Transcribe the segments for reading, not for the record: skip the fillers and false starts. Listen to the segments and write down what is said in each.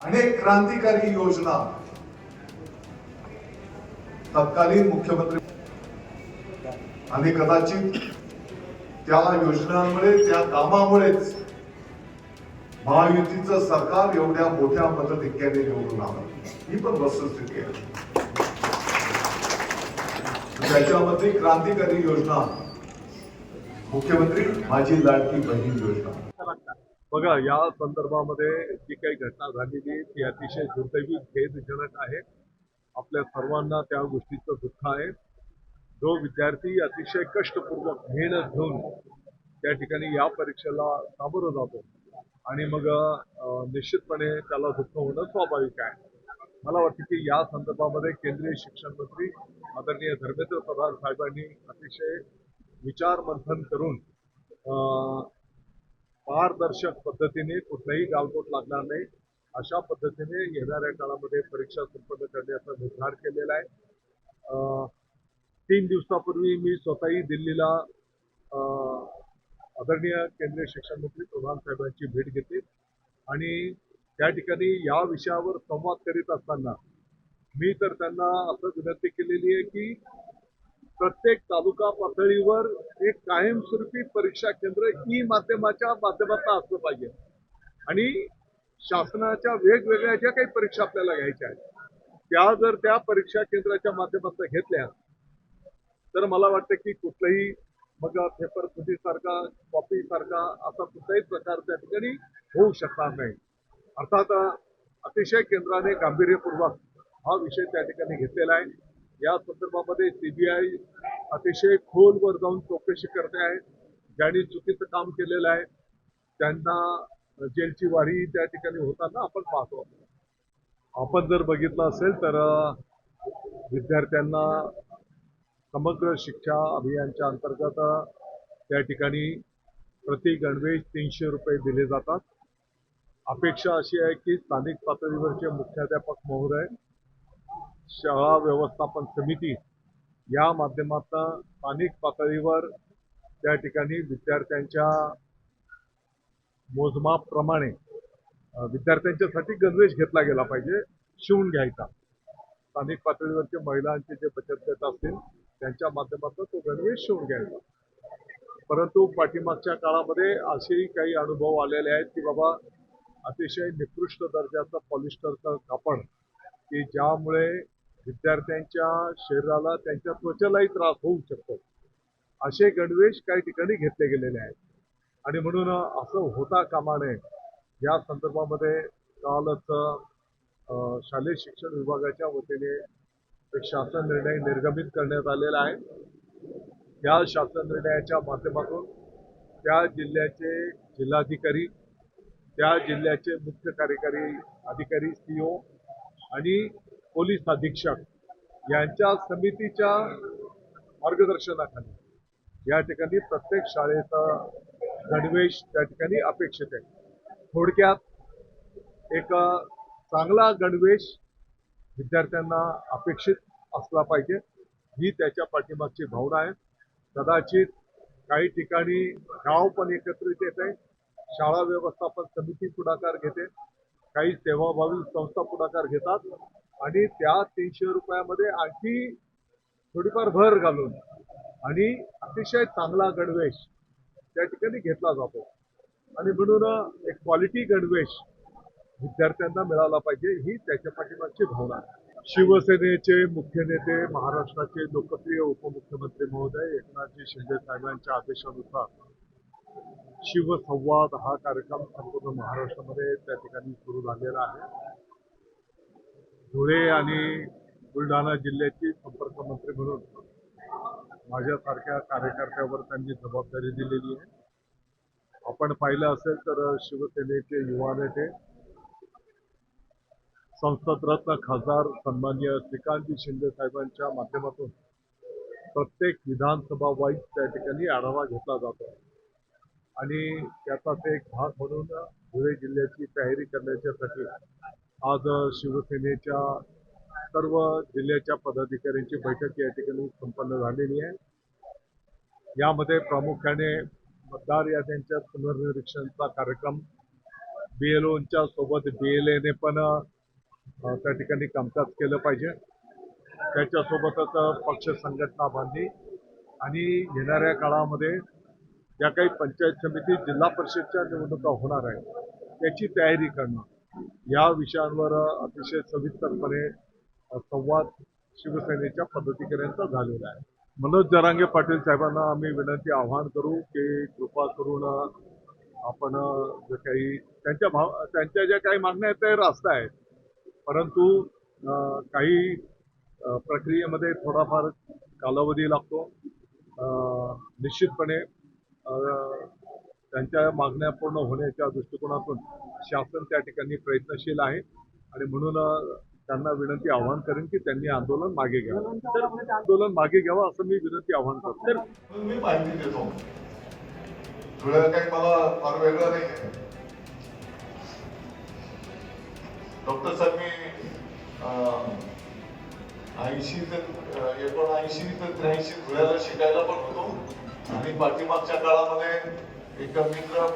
अनेक क्रांतिकारी योजना तत्कालीन मुख्यमंत्री आणि कदाचित त्या योजनांमुळे त्या कामामुळेच महायुतीचं सरकार एवढ्या मोठ्या मताधिक्याने निवडून आलं. ही पण वस्तुस्थिती आहे. त्याच्यामध्ये क्रांतिकारी योजना मुख्यमंत्री माझी लाडकी बहीण योजना. बघा, या संदर्भामध्ये जी काही घटना झालेली ती अतिशय दुर्दैवी खेदजनक आहे. आपल्या सर्वांना त्या गोष्टीचं दुःख आहे. जो विद्यार्थी अतिशय कष्टपूर्वक मेहनत घेऊन त्या ठिकाणी या परीक्षेला सामोरं जातो आणि मग निश्चितपणे त्याला दुःख होणं स्वाभाविक आहे. मला वाटतं की या संदर्भामध्ये केंद्रीय शिक्षण मंत्री आदरणीय धर्मेंद्र प्रधान साहेबांनी अतिशय विचार मंथन करून पारदर्शक पद्धतीने कुठलाही गालबोट लागणार नाही अशा पद्धतीने येणाऱ्या काळामध्ये परीक्षा संपन्न करण्याचा निर्धार केलेला आहे. 3 दिवसापूर्वी मी स्वतःही दिल्लीला आदरणीय केंद्रीय शिक्षण मंत्री प्रधान साहेबांची भेट घेतली आणि त्या ठिकाणी या विषयावर संवाद करीत असताना मी तर त्यांना असं विनंती केलेली आहे की प्रत्येक तालुका पातळीवर एक कायमस्वरूपी परीक्षा केंद्र ई माध्यमाच्या माध्यमातून असलं पाहिजे आणि शासनाच्या वेगवेगळ्या ज्या काही परीक्षा आपल्याला घ्यायच्या आहेत त्या जर त्या परीक्षा केंद्राच्या माध्यमातून घेतल्या तर मला वाटतं की कुठलंही मग पेपर फुटीसारखा कॉपीसारखा असा कुठलाही प्रकार त्या ठिकाणी होऊ शकणार नाही. अर्थात अतिशय केंद्राने गांभीर्यपूर्वक हा विषय त्या ठिकाणी घेतलेला आहे. या संदर्भामध्ये सीबीआय अतिशय खोलवर जाऊन चौकशी करते आहे. ज्यांनी चुकीचं काम केलेलं आहे त्यांना जेलची वारी त्या ठिकाणी होताना आपण पाहतो. आपण जर बघितलं असेल तर विद्यार्थ्यांना समग्र शिक्षा अभियानच्या अंतर्गत त्या ठिकाणी प्रति गणवेश 300 रुपये दिले जातात. अपेक्षा अशी आहे की स्थानिक पातळीवरचे मुख्याध्यापक महोदय, शाळा व्यवस्थापन समिती या माध्यमातून स्थानिक पातळीवर त्या ठिकाणी विद्यार्थ्यांच्या मोजमापप्रमाणे विद्यार्थ्यांच्यासाठी गणवेश घेतला गेला पाहिजे, शिवून घ्यायचा. स्थानिक पातळीवरचे महिलांचे जे बचत गट असतील त्यांच्या माध्यमातून तो गणवेश शिवून घ्यायचा. परंतु पाठीमागच्या काळामध्ये असेही काही अनुभव आलेले आहेत की बाबा अतिशय निकृष्ट दर्जाचं पॉलिस्टरचं कापड की ज्यामुळे विद्यार्थ्यांच्या शरीराला त्यांच्या त्वचेलाही त्रास होऊ शकतो असे गणवेश काही ठिकाणी घेतले गेलेले आहेत आणि म्हणून असं होता कामा नये या संदर्भामध्ये कालच शालेय शिक्षण विभागाच्या वतीने एक शासन निर्णय निर्गमित करण्यात आलेला आहे. या शासन निर्णयाच्या माध्यमातून त्या जिल्ह्याचे जिल्हाधिकारी, त्या जिल्ह्याचे मुख्य कार्यकारी अधिकारी सीओ आणि पोलीस अधीक्षक यांच्या समितीच्या मार्गदर्शनाखाली या ठिकाणी प्रत्येक शाळेचा गणवेश त्या ठिकाणी अपेक्षित आहे. थोडक्यात एक चांगला गणवेश विद्यार्थ्यांना अपेक्षित असला पाहिजे ही त्याच्या पाठीमागची भावना आहे. कदाचित काही ठिकाणी गाव पण एकत्रित येत आहे, शाळा व्यवस्थापन समिती पुढाकार घेते, काही सेवाभावी संस्था पुढाकार घेतात आणि त्या 300 रुपयामध्ये आणखी थोडीफार भर घालून आणि अतिशय चांगला गणवेश त्या ठिकाणी घेतला जातो आणि म्हणून एक क्वालिटी गणवेश विद्यार्थ्यांना मिळाला पाहिजे ही त्याच्या पाठीमागची भावना आहे. शिवसेनेचे मुख्य नेते, महाराष्ट्राचे लोकप्रिय उपमुख्यमंत्री महोदय एकनाथजी शिंदे साहेबांच्या आदेशानुसार शिवसंवाद हा कार्यक्रम संपूर्ण महाराष्ट्रामध्ये त्या ठिकाणी सुरू झालेला आहे. धुळे आणि बुलढाणा जिल्ह्याची संपर्क मंत्री म्हणून माझ्यासारख्या कार्यकर्त्यावर त्यांनी जबाबदारी दिलेली आहे. आपण पाहिलं असेल तर शिवसेनेचे युवा नेते संसदरत्न खासदार सन्माननीय श्रीकांतजी शिंदे साहेबांच्या माध्यमातून प्रत्येक विधानसभा वाईज त्या ठिकाणी आढावा घेतला जातो आणि त्याचाच एक भाग म्हणून धुळे जिल्ह्याची तयारी करण्यासाठी आज शिवसेनेच्या सर्व जिल्ह्याच्या पदाधिकाऱ्यांची बैठक या ठिकाणी संपन्न झालेली आहे. यामध्ये प्रामुख्याने मतदार याद्यांच्या पुनर्निरीक्षणाचा कार्यक्रम BLOच्या सोबत BLAने पण त्या ठिकाणी कामकाज केलं पाहिजे. त्याच्यासोबतच पक्ष संघटना बांधली आणि येणाऱ्या काळामध्ये ज्या काही पंचायत समिती जिल्हा परिषदच्या निवडणुका होणार आहेत त्याची तयारी करणं या विषयांवर अतिशय सविस्तरपणे संवाद शिवसेनेच्या पदाधिकाऱ्यांचा झालेला आहे. मनोज जरांगे पाटील साहेबांना आम्ही विनंती आवाहन करू की कृपा करून आपण जे काही त्यांच्या ज्या काही मागण्या आहेत त्या रास्त आहेत, परंतु काही प्रक्रियेमध्ये थोडाफार कालावधी लागतो. निश्चितपणे त्यांच्या मागण्या पूर्ण होण्याच्या दृष्टिकोनातून शासन त्या ठिकाणी प्रयत्नशील आहे आणि म्हणून त्यांना विनंती आवाहन करेन की त्यांनी आंदोलन मागे घ्यावं. आंदोलन मागे घ्यावं असं मी विनंती आवाहन करतो. मी माहिती देतो, थोडं काही मला फार वेगळं नाही आहे. डॉक्टर साहेब मी 80 ते 79 ते 83 धुळ्याला शिकायला पण होतो आणि पाठीमागच्या काळामध्ये एक मित्र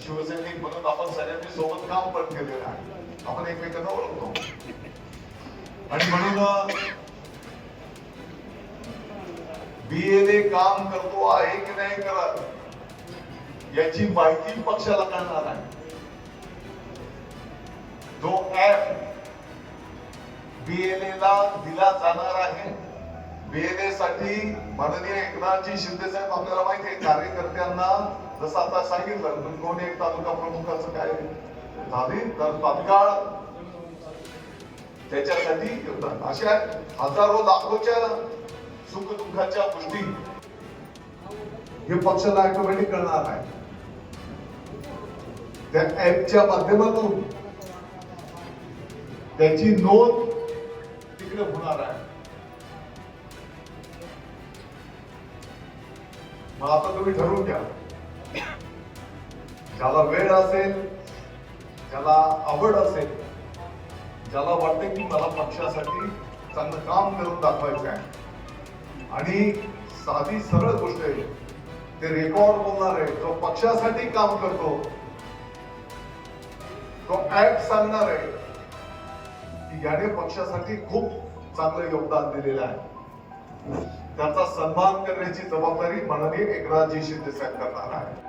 शिवसैनिक म्हणून आपण सगळ्यांनी सोबत काम पण केलेलं आहे. आपण एकमेकांना ओळखतो आणि म्हणून BLA काम करतो आहे की नाही करत याची माहिती पक्षाला कळणार आहे. जो ऍप BLA ला दिला जाणार आहे, BLA साठी माननीय एकनाथजी शिंदे साहेब आपल्याला माहिती आहे कार्यकर्त्यांना जसं आता सांगितलं कोण एक तालुका प्रमुखाचं काय झाले तर तात्काळ त्याच्यासाठी अशा हजारो लाखोच्या सुखदुःखाच्या गोष्टी हे पक्षाला ऑटोमॅटिक करणार आहे. त्या ऍपच्या माध्यमातून त्याची नोंद तिकडे होणार आहे. मग आता तुम्ही ठरवून घ्या, ज्याला वेळ असेल, ज्याला आवड असेल, ज्याला वाटते की मला पक्षासाठी चांगलं काम करून दाखवायचं आहे आणि साधी सरळ गोष्ट आहे, ते रेकॉर्ड बोलणार आहे. जो पक्षासाठी काम करतो तो ऍक्ट सांगणार आहे की याने पक्षासाठी खूप चांगलं योगदान दिलेलं आहे. त्याचा सन्मान करण्याची जबाबदारी माननीय एकनाथजी शिंदे साहेब करणार आहे.